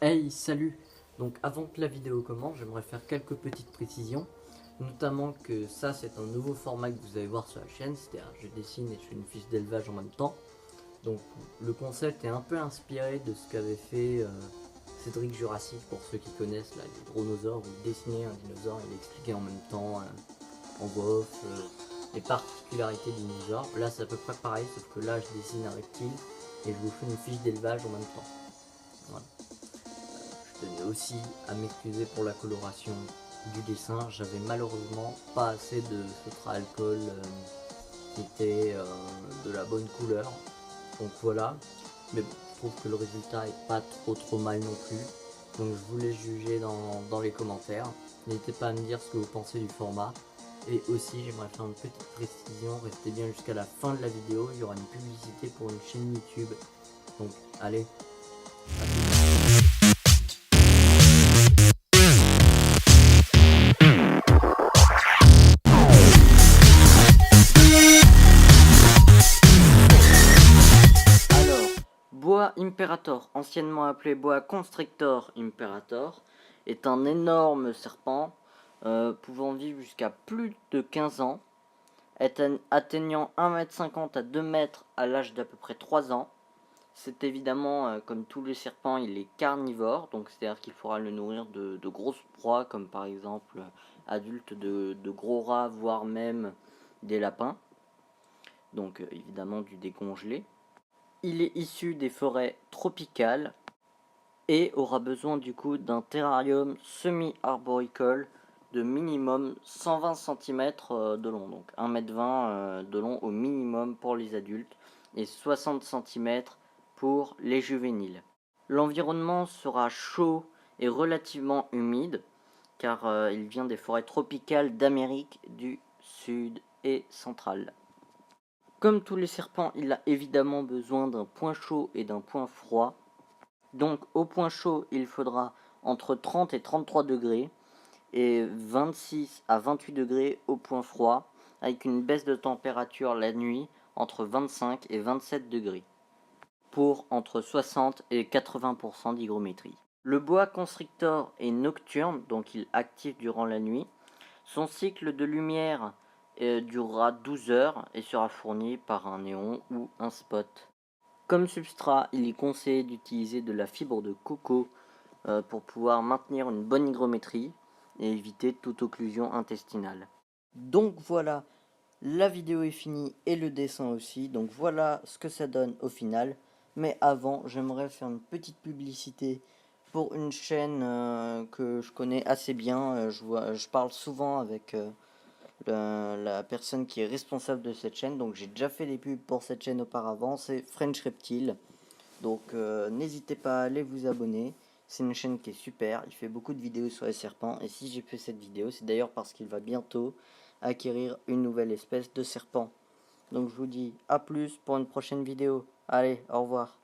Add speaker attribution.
Speaker 1: Hey, salut! Donc avant que la vidéo commence, j'aimerais faire quelques petites précisions, notamment que ça c'est un nouveau format que vous allez voir sur la chaîne, c'est-à-dire je dessine et je fais une fiche d'élevage en même temps. Donc le concept est un peu inspiré de ce qu'avait fait Cédric Jurassic, pour ceux qui connaissent là, les dronosaures, où il dessinait un dinosaure et il expliquait en même temps en voix off les particularités du dinosaure. Là c'est à peu près pareil, sauf que là je dessine un reptile et je vous fais une fiche d'élevage en même temps. Voilà. Je tenais aussi à m'excuser pour la coloration du dessin, j'avais malheureusement pas assez de feutre à alcool qui était de la bonne couleur, donc voilà. Mais bon, je trouve que le résultat est pas trop mal non plus, donc je vous laisse juger dans les commentaires. N'hésitez pas à me dire ce que vous pensez du format. Et aussi j'aimerais faire une petite précision, restez bien jusqu'à la fin de la vidéo, il y aura une publicité pour une chaîne YouTube, donc allez, à tout. Boa Imperator, anciennement appelé Boa Constrictor Imperator, est un énorme serpent pouvant vivre jusqu'à plus de 15 ans, atteignant 1,50 m à 2 m à l'âge d'à peu près 3 ans. C'est évidemment, comme tous les serpents, il est carnivore, donc c'est-à-dire qu'il faudra le nourrir de grosses proies, comme par exemple adultes de gros rats, voire même des lapins, donc évidemment du décongelé. Il est issu des forêts tropicales et aura besoin du coup d'un terrarium semi-arboricole de minimum 120 cm de long, donc 1,20 m de long au minimum pour les adultes et 60 cm pour les juvéniles. L'environnement sera chaud et relativement humide car il vient des forêts tropicales d'Amérique du Sud et centrale. Comme tous les serpents, il a évidemment besoin d'un point chaud et d'un point froid. Donc au point chaud, il faudra entre 30 et 33 degrés et 26 à 28 degrés au point froid, avec une baisse de température la nuit entre 25 et 27 degrés, pour entre 60 et 80% d'hygrométrie. Le boa constrictor est nocturne, donc il active durant la nuit. Son cycle de lumière durera 12 heures et sera fourni par un néon ou un spot. Comme substrat, il est conseillé d'utiliser de la fibre de coco pour pouvoir maintenir une bonne hygrométrie et éviter toute occlusion intestinale. Donc voilà, la vidéo est finie et le dessin aussi, donc voilà ce que ça donne au final. Mais avant, j'aimerais faire une petite publicité pour une chaîne que je connais assez bien. Je parle souvent avec la personne qui est responsable de cette chaîne, donc j'ai déjà fait des pubs pour cette chaîne auparavant, c'est French Reptile. Donc n'hésitez pas à aller vous abonner, c'est une chaîne qui est super, il fait beaucoup de vidéos sur les serpents, et si j'ai fait cette vidéo, c'est d'ailleurs parce qu'il va bientôt acquérir une nouvelle espèce de serpent. Donc je vous dis à plus pour une prochaine vidéo, allez, au revoir.